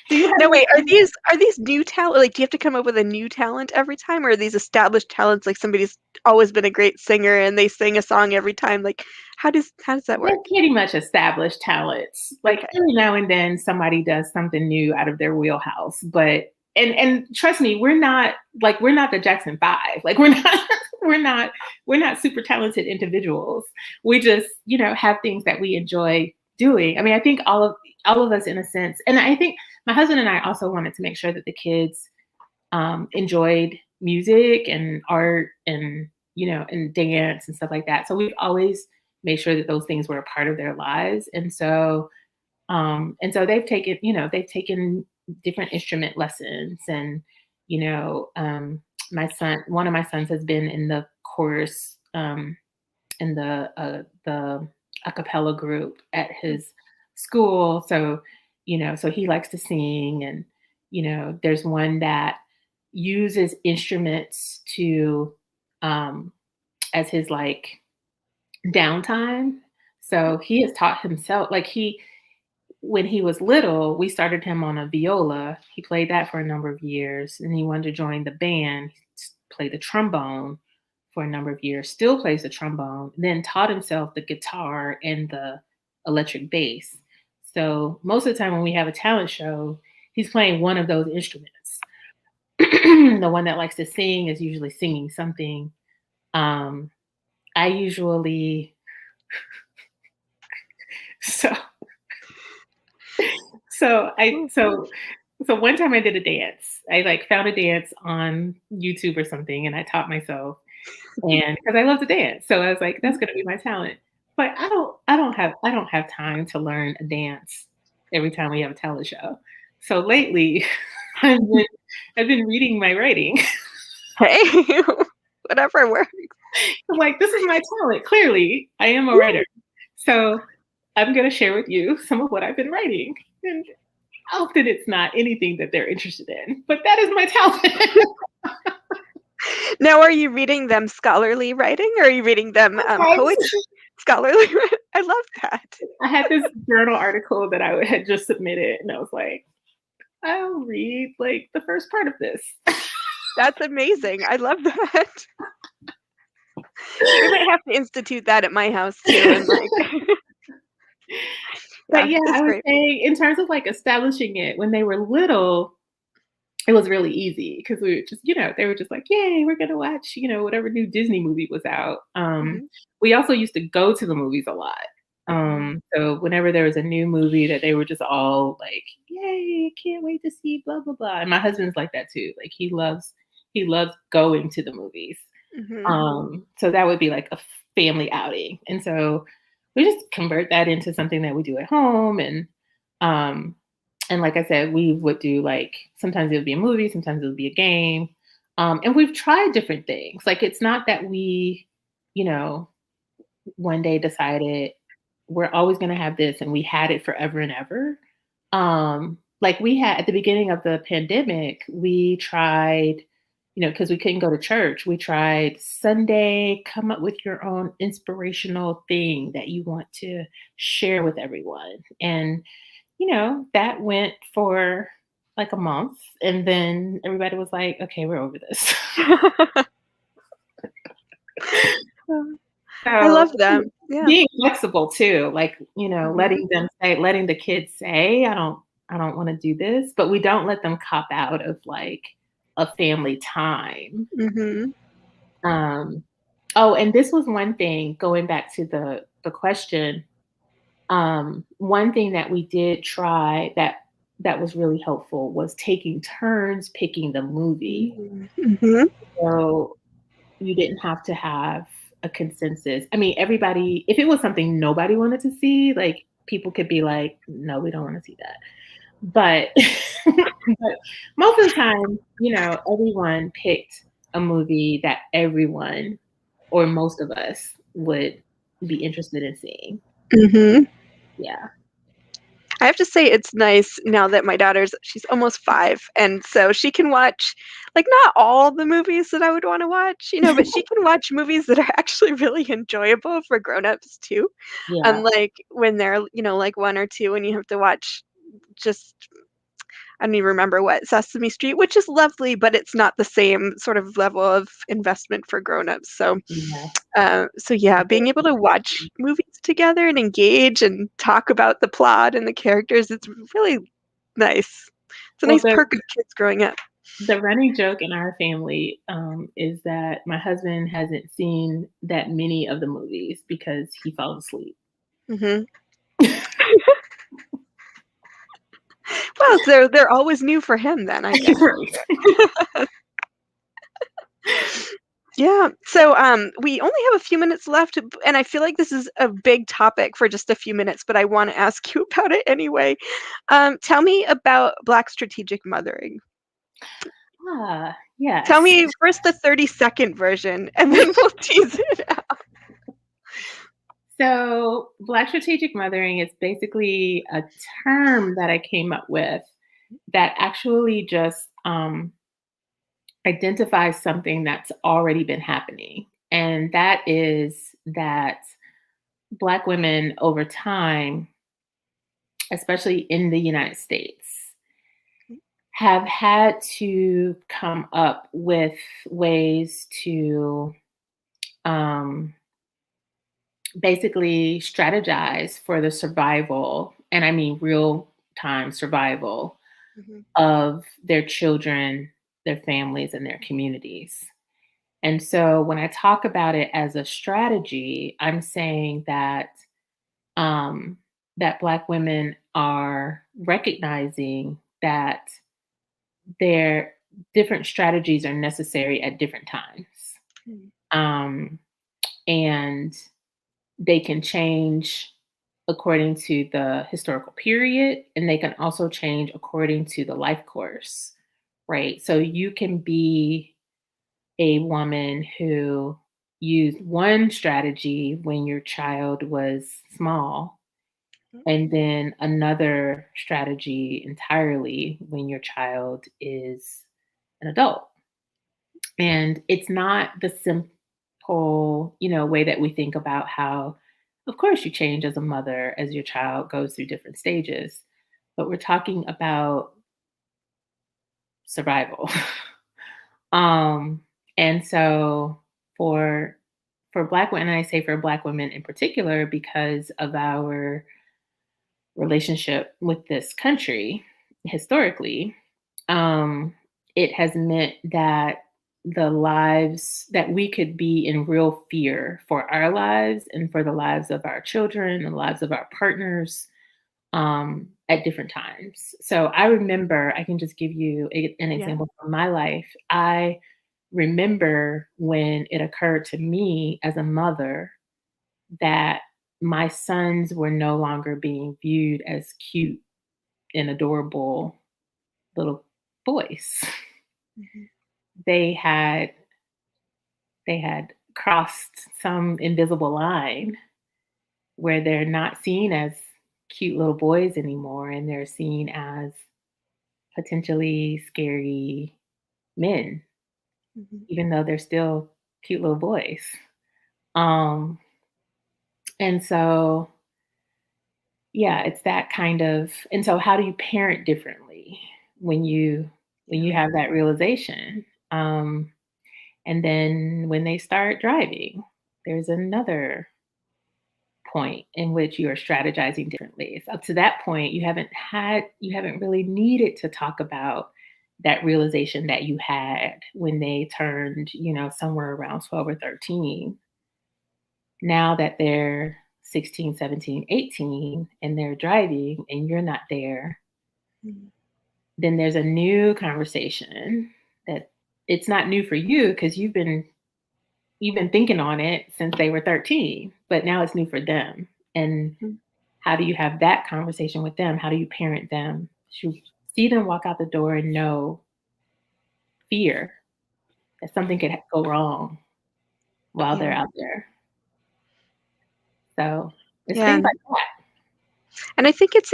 Do you Now have wait, are these new talent? Like, do you have to come up with a new talent every time, or are these established talents? Like somebody's always been a great singer and they sing a song every time. Like, how does that They're work? pretty much established talents. Like Okay. every now and then somebody does something new out of their wheelhouse. But and trust me, we're not the Jackson Five. Like we're not we're not we're not super talented individuals. We just, you know, have things that we enjoy doing. I mean, I think all of us in a sense, and I think my husband and I also wanted to make sure that the kids enjoyed music and art and, you know, and dance and stuff like that. So we've always made sure that those things were a part of their lives. And so they've taken different instrument lessons, and you know, one of my sons has been in the chorus, in the a cappella group at his school. So, you know, so he likes to sing, and you know, there's one that uses instruments to as his like downtime. So he has taught himself, like he when he was little, we started him on a viola. He played that for a number of years, and he wanted to join the band. He played the trombone for a number of years, still plays the trombone, then taught himself the guitar and the electric bass. So most of the time when we have a talent show, he's playing one of those instruments. The one that likes to sing is usually singing something. Um, I usually so so I Ooh. so one time I did a dance. I like found a dance on YouTube or something, and I taught myself, and because I love to dance, so I was like, that's Mhm. gonna be my talent. But I don't have time to learn a dance every time we have a talent show. So lately, I've been I've been reading my writing. Hey, whatever works. I'm like, this is my talent. Clearly, I am a Yeah. writer. So I'm gonna share with you some of what I've been writing. And often it's not anything that they're interested in, but that is my talent. Now, are you reading them scholarly writing, or are you reading them Sometimes poetry? Scholarly. I love that. I had this journal article that I had just submitted, and I was like, I'll read like the first part of this. That's amazing. I love that. We might have to institute that at my house too, and like, But yeah, yeah, it's I was great. saying in terms of like establishing it when they were little, it was really easy because we were just, you know, they were just like, yay, we're gonna watch, you know, whatever new Disney movie was out. Mhm. We also used to go to the movies a lot. Mhm. So whenever there was a new movie that they were just all like, yay, can't wait to see blah blah blah. And my husband's like that too. Like he loves going to the movies. Mhm. So that would be like a family outing. And so we just convert that into something that we do at home. Um, and like I said, we would do like sometimes it would be a movie, sometimes it would be a game. And we've tried different things. Like it's not that we, you know, one day decided we're always going to have this and we had it forever and ever. Like we had at the beginning of the pandemic, we tried, you know, because we couldn't go to church, we tried Sunday, come up with your own inspirational thing that you want to share with everyone. And, you know, that went for like a month. And then everybody was like, okay, we're over this. I So love that. Yeah. being flexible too, like, you know, Mhm. letting the kids say, I don't wanna do this, but we don't let them cop out of, like, a family time. Mhm. Um, oh, and this was one thing, going back to the question, One thing that we did try that was really helpful was taking turns picking the movie. Mm-hmm. So you didn't have to have a consensus. I mean, everybody, if it was something nobody wanted to see, like people could be like, no, we don't want to see that. But, but most of the time, everyone picked a movie that everyone or most of us would be interested in seeing. Mm-hmm. Yeah. I have to say it's nice now that she's almost 5, and so she can watch, like, not all the movies that I would wanna watch, but she can watch movies that are actually really enjoyable for grown-ups too, Yeah. unlike when they're, like 1 or 2 and you have to watch just I don't even remember what, Sesame Street, which is lovely, but it's not the same sort of level of investment for grown-ups, so Yeah. so yeah, being able to watch movies together and engage and talk about the plot and the characters, it's really nice. It's a Well, nice perk of kids growing up. the running joke in our family is that my husband hasn't seen that many of the movies because he falls asleep. Mhm. Well, they're always new for him then, I guess. Right. Yeah. So, we only have a few minutes left, and I feel like this is a big topic for just a few minutes, but I want to ask you about it anyway. Tell me about Black strategic mothering. Tell Yes. me first the 30-second version, and then we'll tease it out. So, Black strategic mothering is basically a term that I came up with that actually just identifies something that's already been happening. And that is that Black women over time, especially in the United States, have had to come up with ways to um, basically strategize for the survival, and I mean real time survival Mhm. of their children, their families, and their communities. And so when I talk about it as a strategy, I'm saying um, that Black women are recognizing that their different strategies are necessary at different times. Mm. Um, and they can change according to the historical period, and they can also change according to the life course, right? So you can be a woman who used one strategy when your child was small, and then another strategy entirely when your child is an adult. And it's not the simple, way that we think about how, of course, you change as a mother as your child goes through different stages, but we're talking about survival. um, and so for Black women, and I say for Black women in particular, because of our relationship with this country historically, um, it has meant that the lives that we could be in real fear for our lives and for the lives of our children and the lives of our partners at different times. So I remember, I can just give you an Yeah. example from my life. I remember when it occurred to me as a mother that my sons were no longer being viewed as cute and adorable little boys. Mhm. They had crossed some invisible line where they're not seen as cute little boys anymore, and they're seen as potentially scary men, Mhm. even though they're still cute little boys. Um, and so yeah, it's that kind of, and so how do you parent differently when you Yeah. have that realization? And then when they start driving, there's another point in which you are strategizing differently. So up to that point, you haven't really needed to talk about that realization that you had when they turned, somewhere around 12 or 13. Now that they're 16, 17, 18, and they're driving and you're not there, then there's a new conversation that it's not new for you because you've been thinking on it since they were 13, but now it's new for them. And how do you have that conversation with them? How do you parent them to see them walk out the door and know fear that something could go wrong while they're out there? So it's Yeah. things like that. And I think it's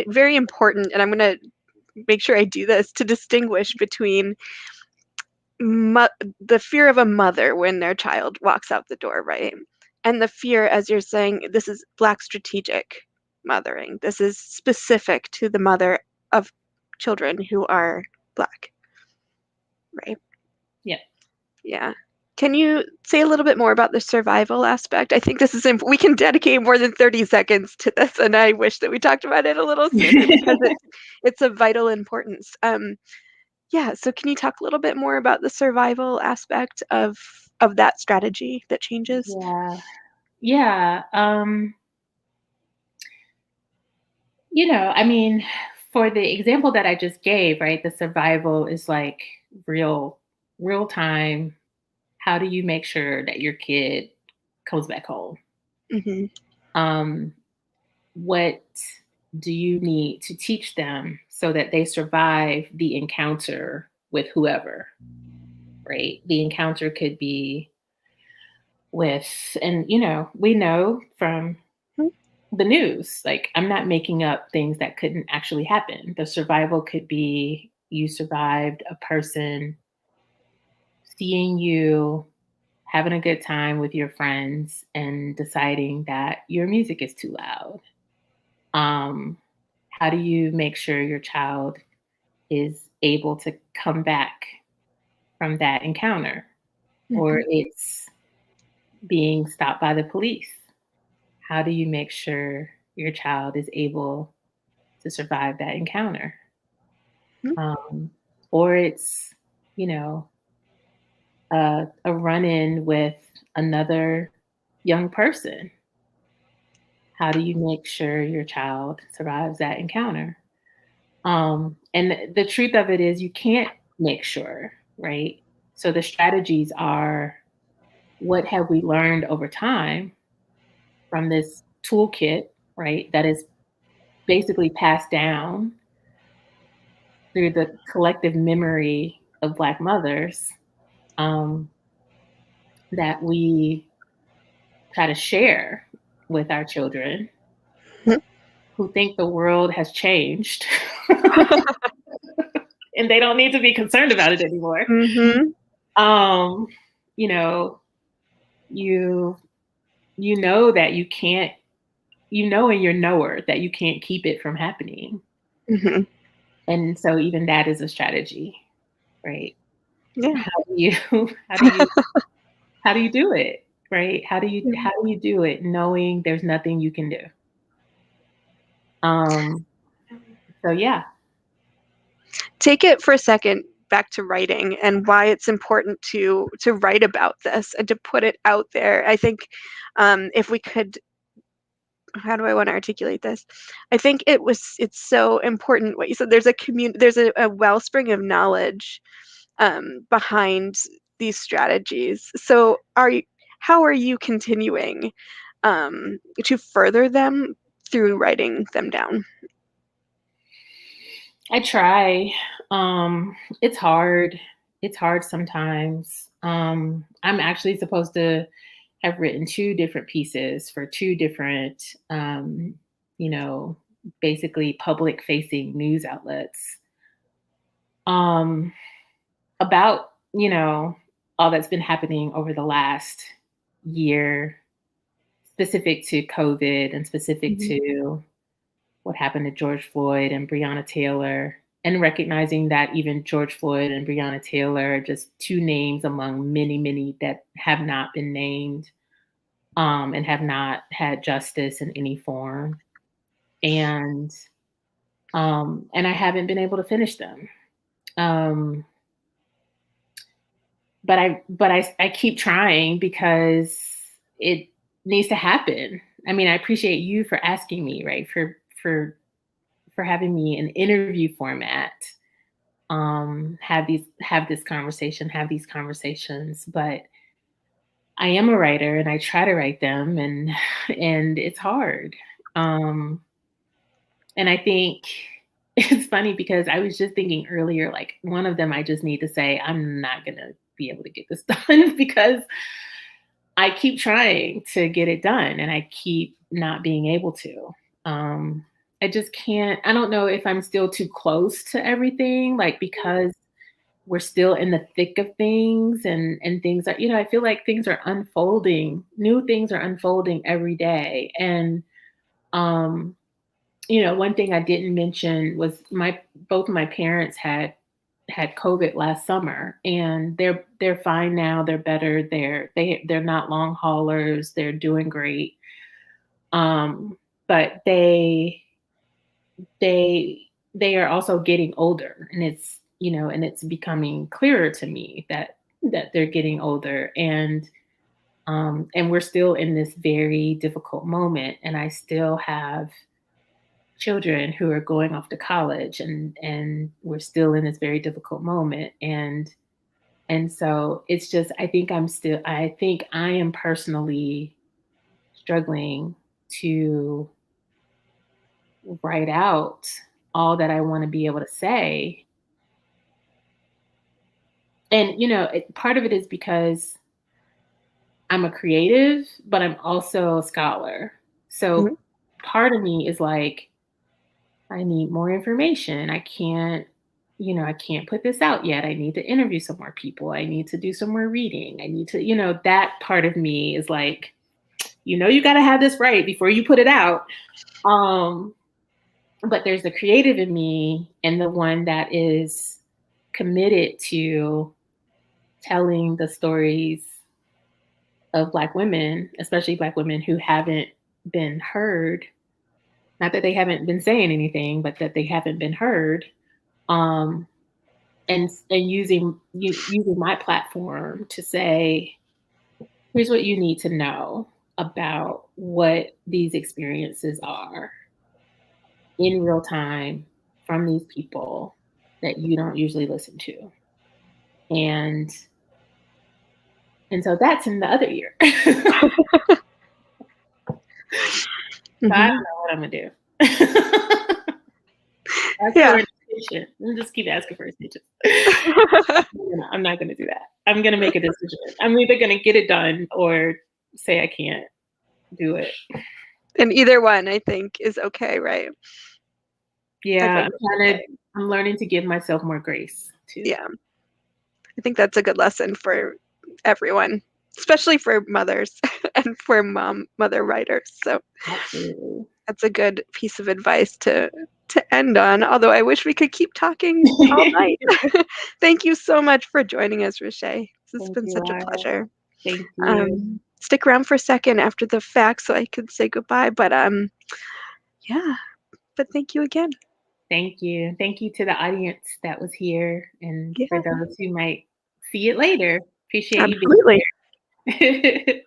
very important, and I'm going to make sure I do this, to distinguish between the fear of a mother when their child walks out the door, right? And the fear, as you're saying, this is Black strategic mothering. This is specific to the mother of children who are Black, right? Yeah. Yeah. Can you say a little bit more about the survival aspect? I think this is we can dedicate more than 30 seconds to this, and I wish that we talked about it a little sooner because it's of vital importance. Yeah, so can you talk a little bit more about the survival aspect of that strategy that changes? Yeah. Yeah. I mean, for the example that I just gave, right, the survival is like real time. How do you make sure that your kid comes back home? Mhm. Um, what do you need to teach them so that they survive the encounter with whoever, right? The encounter could be with, and we know from Mm. the news, like I'm not making up things that couldn't actually happen. The survival could be you survived a person seeing you having a good time with your friends and deciding that your music is too loud. How do you make sure your child is able to come back from that encounter? Or Mhm. it's being stopped by the police. How do you make sure your child is able to survive that encounter? Mhm. Um, or it's, you know, a run in with another young person. How do you make sure your child survives that encounter? And the truth of it is, you can't make sure, right? So the strategies are, what have we learned over time from this toolkit, right? That is basically passed down through the collective memory of Black mothers, um, that we try to share with our children Mhm. who think the world has changed and they don't need to be concerned about it anymore. Mhm. Um, you know, you know that you can't, in your knower that you can't keep it from happening. Mhm. And so even that is a strategy, right? Yeah. How do you how do you how do you do it? Right? Mhm. How do you do it knowing there's nothing you can do? Um, so yeah. Take it for a second back to writing and why it's important to write about this and to put it out there. I think if we could, how do I want to articulate this? I think it's so important what you said. There's a wellspring of knowledge behind these strategies. So how are you continuing to further them through writing them down? I try. It's hard. It's hard sometimes. I'm actually supposed to have written two different pieces for two different, you know, basically public facing news outlets, um, about, all that's been happening over the last year, specific to COVID and specific Mhm. to what happened to George Floyd and Breonna Taylor, and recognizing that even George Floyd and Breonna Taylor are just two names among many, many that have not been named, and have not had justice in any form. And I haven't been able to finish them. Um, but I keep trying because it needs to happen. I mean, I appreciate you for asking me, right? For having me in interview format, have this conversation, have these conversations. But I am a writer and I try to write them, and and it's hard. Um, and I think it's funny because I was just thinking earlier, like one of them I just need to say, I'm not gonna be able to get this done because I keep trying to get it done and I keep not being able to. Um, I just can't, I don't know if I'm still too close to everything, like because we're still in the thick of things, and things are, I feel like things are unfolding, new things are unfolding every day. And um, one thing I didn't mention was my both of my parents had COVID last summer, and they're fine now. They're better. They're not long haulers. They're doing great. But they they are also getting older, and it's becoming clearer to me that they're getting older, and we're still in this very difficult moment, and I still have children who are going off to college, and we're still in this very difficult moment. And so it's just, I think I am personally struggling to write out all that I want to be able to say. And part of it is because I'm a creative, but I'm also a scholar. Mhm. So part of me is like, I need more information. I can't put this out yet. I need to interview some more people. I need to do some more reading. I need to, that part of me is like, you got to have this right before you put it out. But there's the creative in me, and the one that is committed to telling the stories of Black women, especially Black women who haven't been heard. Not that they haven't been saying anything, but that they haven't been heard. Um, and using my platform to say, here's what you need to know about what these experiences are in real time from these people that you don't usually listen to. And so that's in the other year. So I don't Mhm. know what I'm gonna do. Ask for Yeah. an extension. I'll just keep asking for extensions. I'm not gonna do that. I'm gonna make a decision. I'm either gonna get it done or say I can't do it. And either one, I think, is okay, right? I Yeah, think it's okay. I'm learning to give myself more grace too. Yeah. I think that's a good lesson for everyone, especially for mothers and for mother writers. So Absolutely. that's a good piece of advice to end on, although I wish we could keep talking all night. Thank you so much for joining us, Riché. This has Thank been you, such a Laura. pleasure. Thank you. Stick around for a second after the fact so I can say goodbye, but yeah, but thank you again. Thank you. Thank you to the audience that was here, and for Yeah, those who might see it later. Appreciate you absolutely. being here.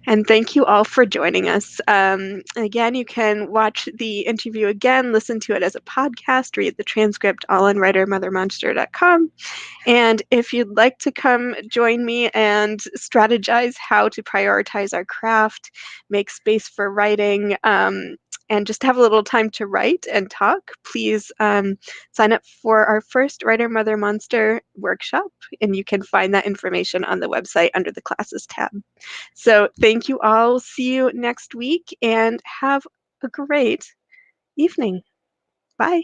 And thank you all for joining us. Again, you can watch the interview again, listen to it as a podcast, read the transcript all on writermothermonster.com. And if you'd like to come join me and strategize how to prioritize our craft, make space for writing, and just have a little time to write and talk, please sign up for our first Writer Mother Monster workshop. And you can find that information on the website under the classes tab. So thank you all. See you next week and have a great evening. Bye.